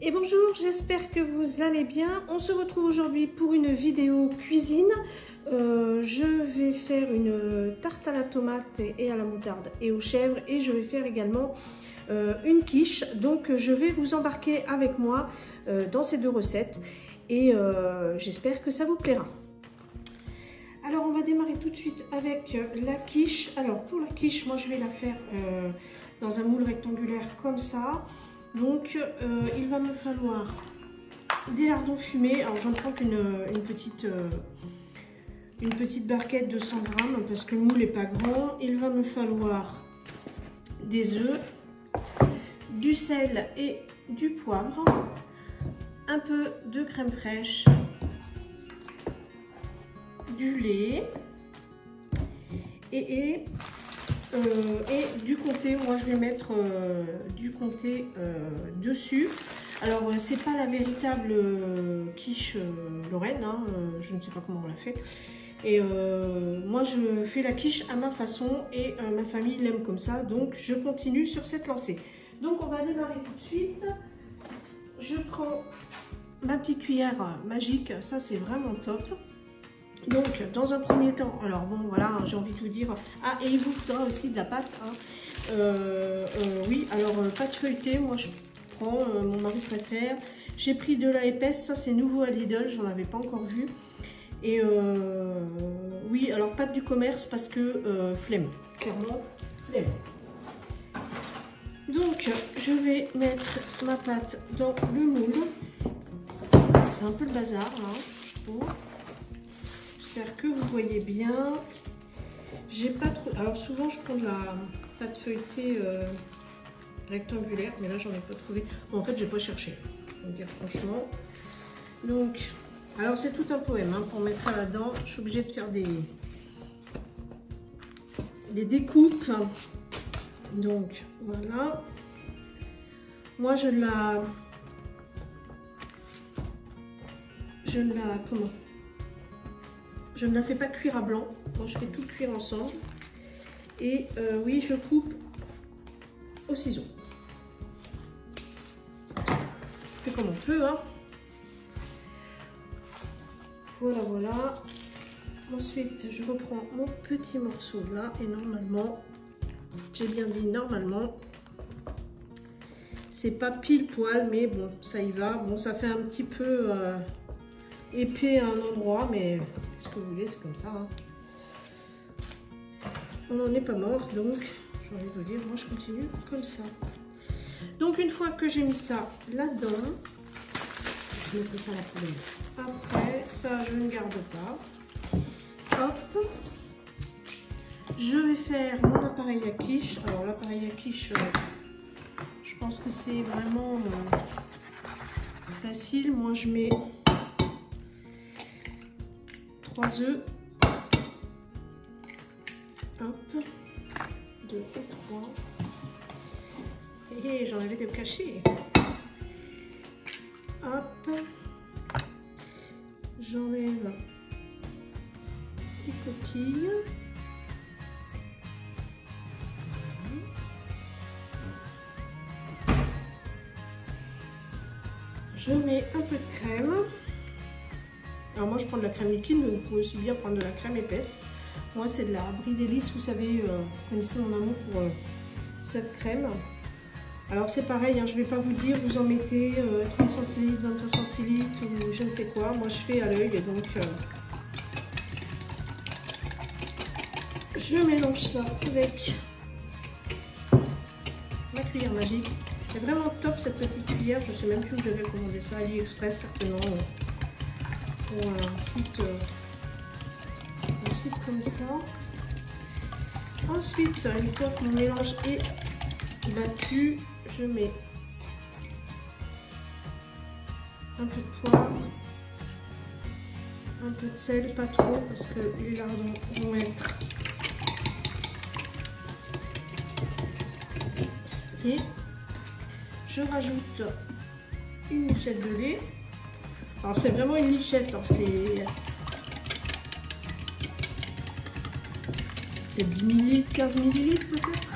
Et bonjour, j'espère que vous allez bien. On se retrouve aujourd'hui pour une vidéo cuisine. Je vais faire une tarte à la tomate et à la moutarde et aux chèvres, et je vais faire également une quiche. Donc je vais vous embarquer avec moi dans ces deux recettes et j'espère que ça vous plaira. Alors on va démarrer tout de suite avec la quiche. Alors pour la quiche, moi je vais la faire dans un moule rectangulaire comme ça. Donc il va me falloir des lardons fumés. Alors j'en prends qu'une petite barquette de 100 grammes parce que le moule n'est pas grand. Il va me falloir des œufs, du sel et du poivre, un peu de crème fraîche, du lait et du comté. Moi je vais mettre du comté dessus. Alors c'est pas la véritable quiche Lorraine, hein, je ne sais pas comment on l'a fait. Et moi je fais la quiche à ma façon et ma famille l'aime comme ça, donc je continue sur cette lancée. Donc on va démarrer tout de suite. Je prends ma petite cuillère magique, ça c'est vraiment top. Donc dans un premier temps, alors bon voilà, j'ai envie de vous dire, ah et il vous faudra aussi de la pâte, hein. Oui, alors pâte feuilletée, moi je prends, mon mari préfère. J'ai pris de la épaisse, ça c'est nouveau à Lidl, j'en avais pas encore vu. Et oui, alors pâte du commerce parce que flemme, clairement flemme. Donc je vais mettre ma pâte dans le moule. C'est un peu le bazar hein, je trouve. J'espère que vous voyez bien. J'ai pas trop. Alors souvent je prends de la pâte feuilletée rectangulaire, mais là j'en ai pas trouvé. Bon, en fait j'ai pas cherché, je veux dire franchement. Donc, alors c'est tout un poème hein, pour mettre ça là-dedans. Je suis obligée de faire des découpes. Donc voilà. Moi je ne la fais pas cuire à blanc, moi je fais tout cuire ensemble. Et oui, je coupe au ciseau. On fait comme on peut, hein. Voilà, voilà. Ensuite, je reprends mon petit morceau là et normalement, j'ai bien dit normalement, c'est pas pile poil, mais bon, ça y va. Bon, ça fait un petit peu épais à un endroit, mais ce que vous voulez, c'est comme ça. Hein. On n'en est pas mort, donc j'ai envie de vous dire, moi je continue comme ça. Donc une fois que j'ai mis ça là-dedans, je mettrai ça à la poubelle. Après, ça je ne garde pas. Hop. Je vais faire mon appareil à quiche. Alors l'appareil à quiche, je pense que c'est vraiment facile. Moi je mets 3 œufs. Hop. 2 et 3. Et j'en avais des cachés. Hop. J'enlève les coquilles. Je mets un peu de crème. Alors moi je prends de la crème liquide, mais vous pouvez aussi bien prendre de la crème épaisse. Moi c'est de la Brie d'Hélice, vous savez, vous connaissez mon amour pour cette crème. Alors c'est pareil, hein, je ne vais pas vous dire, vous en mettez 30 centilitres, 25 centilitres ou je ne sais quoi. Moi je fais à l'œil et donc je mélange ça avec ma cuillère magique. C'est vraiment top cette petite cuillère, je ne sais même plus où j'avais commandé ça, AliExpress certainement. Pour un site comme ça. Ensuite, une fois que mon mélange est battu, je mets un peu de poivre, un peu de sel, pas trop parce que les lardons vont être salés. Je rajoute une lichette de lait. Alors c'est vraiment une lichette, hein, c'est 10 ml, 15 ml peut-être.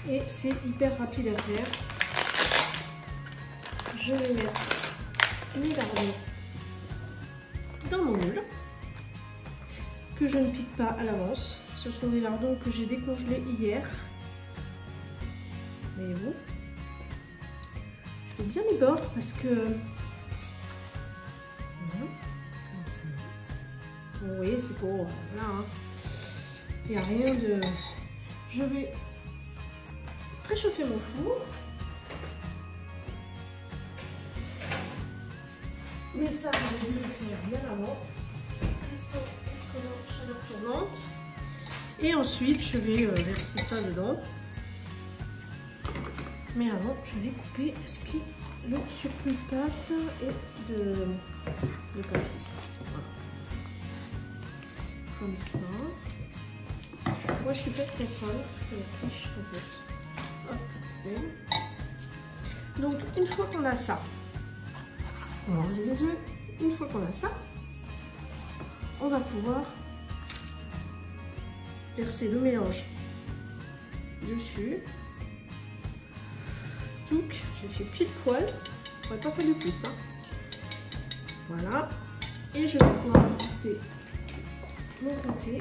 Et c'est hyper rapide à faire. je vais mettre mes lardons dans mon moule, que je ne pique pas à l'avance. Ce sont des lardons que j'ai décongelés hier. Voyez-vous, je fais bien mes bords parce que voilà, comme ça. Vous voyez, c'est pour là, hein. Il n'y a rien de. Je vais préchauffer mon four. Mais ça, j'ai dû le faire bien avant. Ils sont en chaleur tournante. Et ensuite, je vais verser ça dedans. Mais avant, je vais couper le surplus de pâte et de papier. Voilà. Comme ça. Moi, je suis pas très folle de la quiche en fait. Hop, donc, une fois qu'on a ça, on va enlever les œufs. Une fois qu'on a ça, on va pouvoir verser le mélange dessus. Donc, j'ai fait pile poil. On va pas faire de plus. Hein. Voilà. Et je vais pouvoir ajouter mon comté.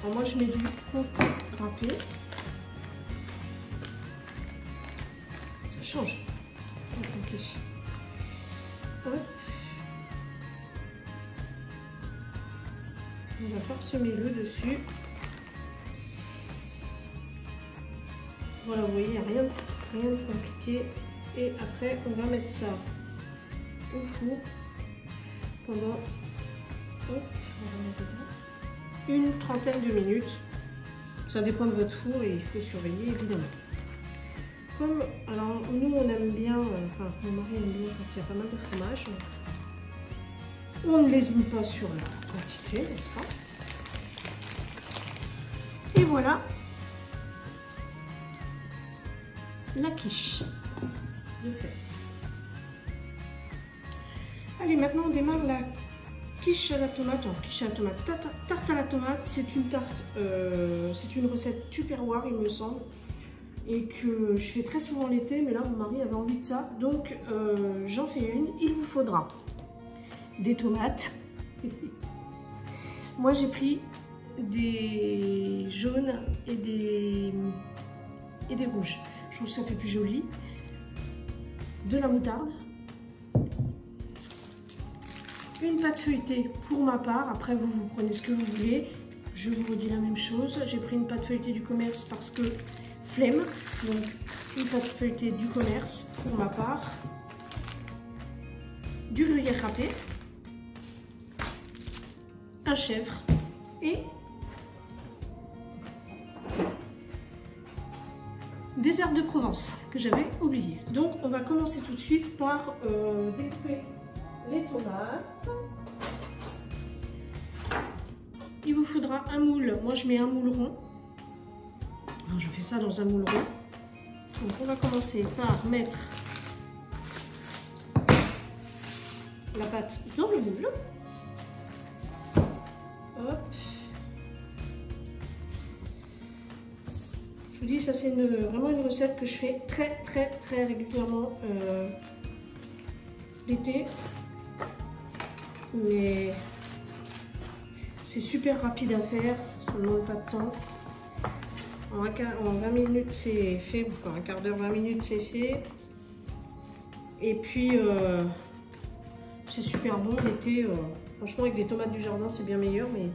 Alors moi, je mets du comté râpé. Ça change. Le comté. Hop. On va parsemer le dessus. Voilà, vous voyez, il n'y a rien de compliqué. Et après, on va mettre ça au four pendant une trentaine de minutes. Ça dépend de votre four et il faut surveiller évidemment. Comme, alors nous on aime bien, enfin mon mari aime bien quand il y a pas mal de fromage. On ne lésine pas sur la quantité, n'est-ce pas? Et voilà la quiche de fête. Allez, maintenant on démarre la quiche à la tomate. Alors, quiche à la tomate, tarte à la tomate, c'est une tarte, c'est une recette tupperware il me semble, et que je fais très souvent l'été, mais là mon mari avait envie de ça, donc j'en fais une. Il vous faudra des tomates. Moi j'ai pris des jaunes et des rouges. Je trouve que ça fait plus joli. De la moutarde. Une pâte feuilletée pour ma part. Après vous prenez ce que vous voulez. Je vous redis la même chose. J'ai pris une pâte feuilletée du commerce parce que flemme. Donc une pâte feuilletée du commerce pour ma part. Du gruyère râpé. Un chèvre et des herbes de Provence que j'avais oublié. Donc on va commencer tout de suite par découper les tomates. Il vous faudra un moule. Moi je mets un moule rond. Alors, je fais ça dans un moule rond. Donc on va commencer par mettre la pâte dans le moule. Hop. Je vous dis, ça c'est vraiment une recette que je fais très régulièrement l'été. Mais c'est super rapide à faire, ça ne demande pas de temps. En 20 minutes c'est fait, ou enfin un quart d'heure, 20 minutes c'est fait. Et puis c'est super bon l'été. Franchement, avec des tomates du jardin, c'est bien meilleur. Mais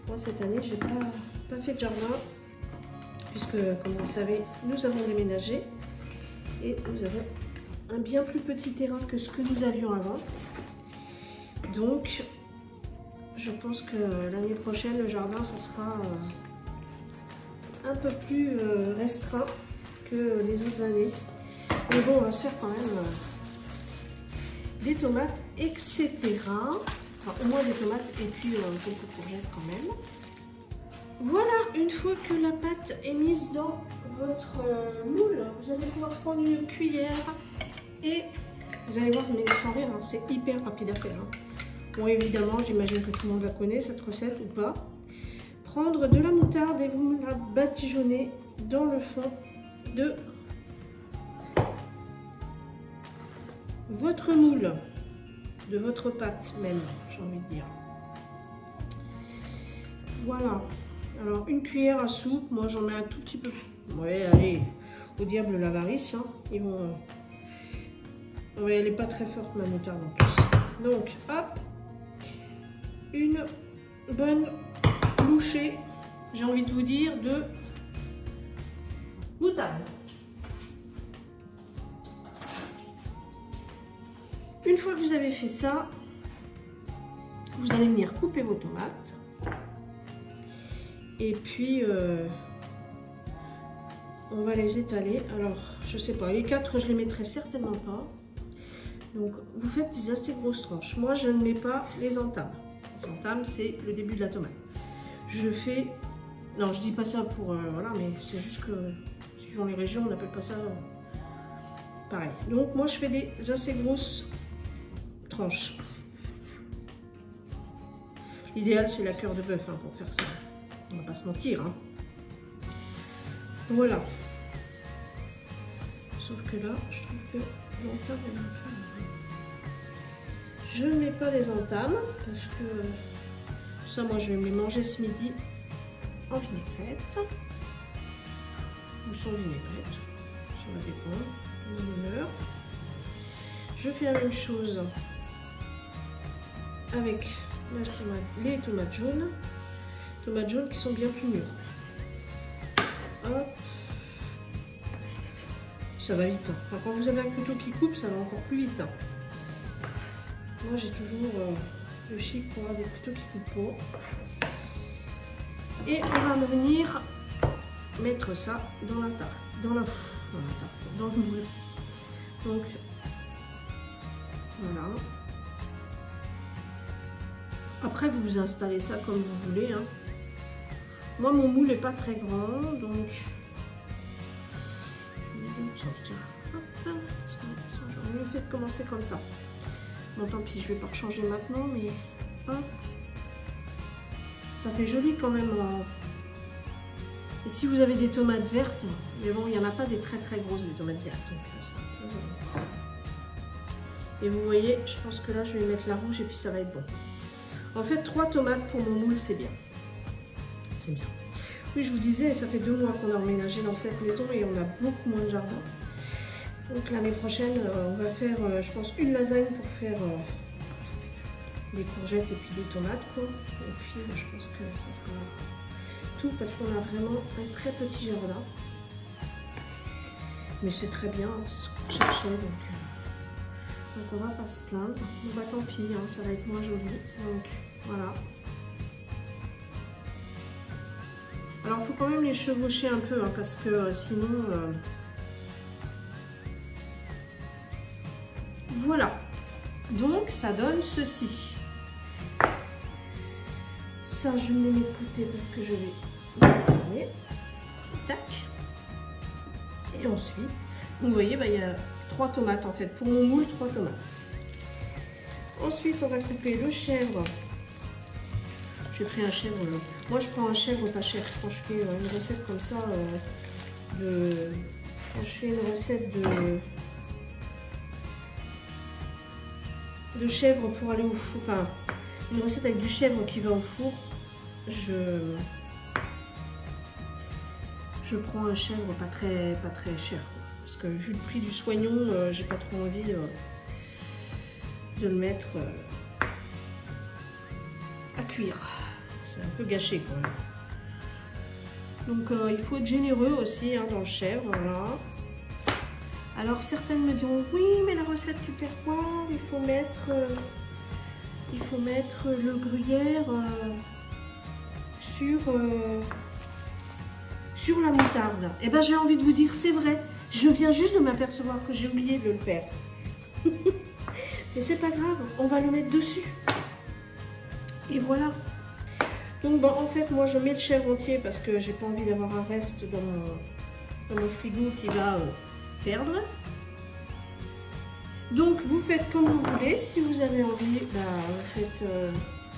moi, cette année, j'ai pas fait de jardin. Puisque, comme vous le savez, nous avons déménagé. Et nous avons un bien plus petit terrain que ce que nous avions avant. Donc, je pense que l'année prochaine, le jardin, ça sera un peu plus restreint que les autres années. Mais bon, on va se faire quand même des tomates, etc. Enfin, au moins des tomates et puis quelques courgettes quand même. Voilà, une fois que la pâte est mise dans votre moule, vous allez pouvoir prendre une cuillère et vous allez voir, mais sans rire, hein, c'est hyper rapide à faire. Hein. Bon, évidemment, j'imagine que tout le monde la connaît, cette recette ou pas. Prendre de la moutarde et vous la badigeonnez dans le fond de votre moule, de votre pâte même, j'ai envie de dire. Voilà. Alors, une cuillère à soupe, moi j'en mets un tout petit peu. Ouais, allez, au diable l'avarice, hein. Ils vont... Ouais, elle n'est pas très forte ma moutarde en plus. Donc, hop, une bonne bouchée, j'ai envie de vous dire, de moutarde. Une fois que vous avez fait ça, vous allez venir couper vos tomates. Et puis, on va les étaler. Alors, je sais pas, les 4, je les mettrai certainement pas. Donc, vous faites des assez grosses tranches. Moi, je ne mets pas les entames. Les entames, c'est le début de la tomate. Je fais... Non, je dis pas ça pour... voilà, mais c'est juste que, suivant les régions, on n'appelle pas ça pareil. Donc, moi, je fais des assez grosses tranches. L'idéal, c'est la cœur de bœuf hein, pour faire ça. On va pas se mentir. Hein. Voilà. Sauf que là, je trouve que l'entame est un peu... Je ne mets pas les entames parce que ça, moi, je vais me les manger ce midi en vinaigrette ou sans vinaigrette. Ça va dépendre de mon humeur. Je fais la même chose avec les tomates jaunes. Tomates jaunes qui sont bien plus mûres. Hop. Ça va vite. Hein. Enfin, quand vous avez un couteau qui coupe, ça va encore plus vite. Hein. Moi, j'ai toujours le chic pour avoir des couteaux qui coupent pas. Et on va venir mettre ça dans la tarte. Dans le moule. Donc, voilà. Après, vous vous installez ça comme vous voulez. Hein. Moi, mon moule n'est pas très grand, donc j'aurais mieux fait de commencer comme ça. Bon, tant pis, je vais pas rechanger maintenant, mais hop, ça fait joli quand même. Et si vous avez des tomates vertes, mais bon, il n'y en a pas des très très grosses des tomates vertes, donc c'est un peu... Et vous voyez, je pense que là, je vais mettre la rouge et puis ça va être bon. En fait, 3 tomates pour mon moule, c'est bien. C'est bien. Oui, je vous disais, ça fait 2 mois qu'on a emménagé dans cette maison et on a beaucoup moins de jardin. Donc l'année prochaine, on va faire, je pense, une lasagne pour faire des courgettes et puis des tomates, quoi. Et puis, je pense que ça sera tout parce qu'on a vraiment un très petit jardin. Mais c'est très bien, c'est ce qu'on cherchait, donc on va pas se plaindre. Bon, bah tant pis, hein, ça va être moins joli. Donc voilà. Alors il faut quand même les chevaucher un peu, hein, parce que sinon... Voilà. Donc ça donne ceci. Ça, je me les mets de côté parce que je vais le tourner. Tac. Et ensuite, vous voyez, bah, il y a 3 tomates en fait. Pour mon moule, 3 tomates. Ensuite, on va couper le chèvre. J'ai pris un chèvre. Moi, je prends un chèvre pas cher. Quand je fais une recette comme ça, quand je fais une recette de chèvre pour aller au four, enfin, une recette avec du chèvre qui va au four, je prends un chèvre pas très cher. Parce que vu le prix du soignon, j'ai pas trop envie de le mettre à cuire. C'est un peu gâché quand même. Donc il faut être généreux aussi hein, dans le chèvre. Voilà. Alors certaines me diront oui mais la recette tu perds quoi, il faut mettre le gruyère sur la moutarde. Et ben j'ai envie de vous dire c'est vrai. Je viens juste de m'apercevoir que j'ai oublié de le faire. Mais c'est pas grave, on va le mettre dessus. Et voilà. Donc bon, en fait, moi je mets le chèvre entier parce que j'ai pas envie d'avoir un reste dans mon frigo qui va perdre. Donc vous faites comme vous voulez. Si vous avez envie, bah, vous faites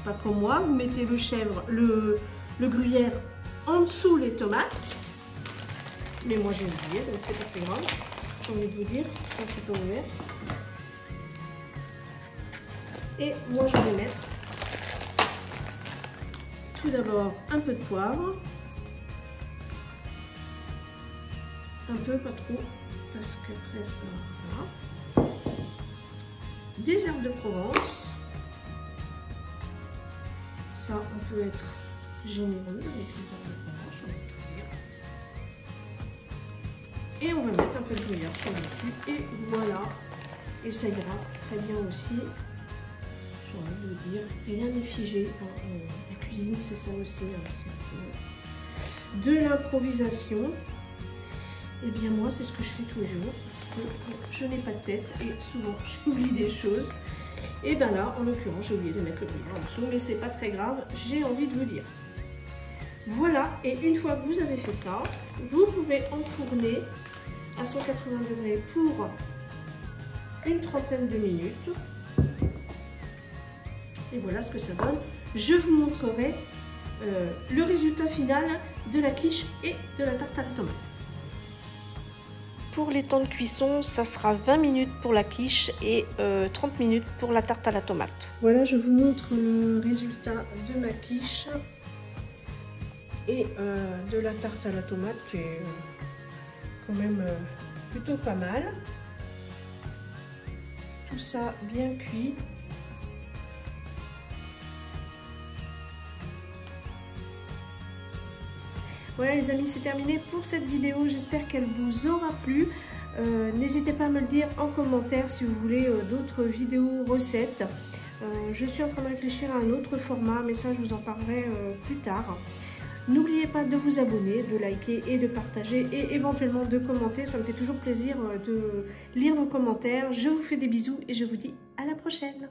pas comme moi. Vous mettez le chèvre, le gruyère en dessous les tomates. Mais moi j'ai oublié, donc c'est pas très grave. J'ai envie de vous dire, ça c'est pas ouvert. Et moi je vais mettre tout d'abord un peu de poivre. Un peu, pas trop, parce qu'après ça, voilà. Des herbes de Provence. Ça, on peut être généreux avec les herbes de Provence, on va tout dire. Et on va mettre un peu de gruyère sur le dessus, et voilà. Et ça ira très bien aussi. J'ai envie de vous dire, rien n'est figé. La cuisine, c'est ça aussi, c'est un peu de l'improvisation. Et bien moi, c'est ce que je fais tous les jours, parce que je n'ai pas de tête et souvent j'oublie des choses. Et bien là, en l'occurrence, j'ai oublié de mettre le gruyère en dessous, mais c'est pas très grave, j'ai envie de vous dire. Voilà, et une fois que vous avez fait ça, vous pouvez enfourner à 180 degrés pour une trentaine de minutes. Et voilà ce que ça donne. Je vous montrerai le résultat final de la quiche et de la tarte à la tomate. Pour les temps de cuisson, ça sera 20 minutes pour la quiche et 30 minutes pour la tarte à la tomate. Voilà, je vous montre le résultat de ma quiche et de la tarte à la tomate qui est quand même plutôt pas mal. Tout ça bien cuit. Voilà les amis, c'est terminé pour cette vidéo. J'espère qu'elle vous aura plu. N'hésitez pas à me le dire en commentaire si vous voulez d'autres vidéos recettes. Je suis en train de réfléchir à un autre format, mais ça je vous en parlerai plus tard. N'oubliez pas de vous abonner, de liker et de partager et éventuellement de commenter. Ça me fait toujours plaisir de lire vos commentaires. Je vous fais des bisous et je vous dis à la prochaine.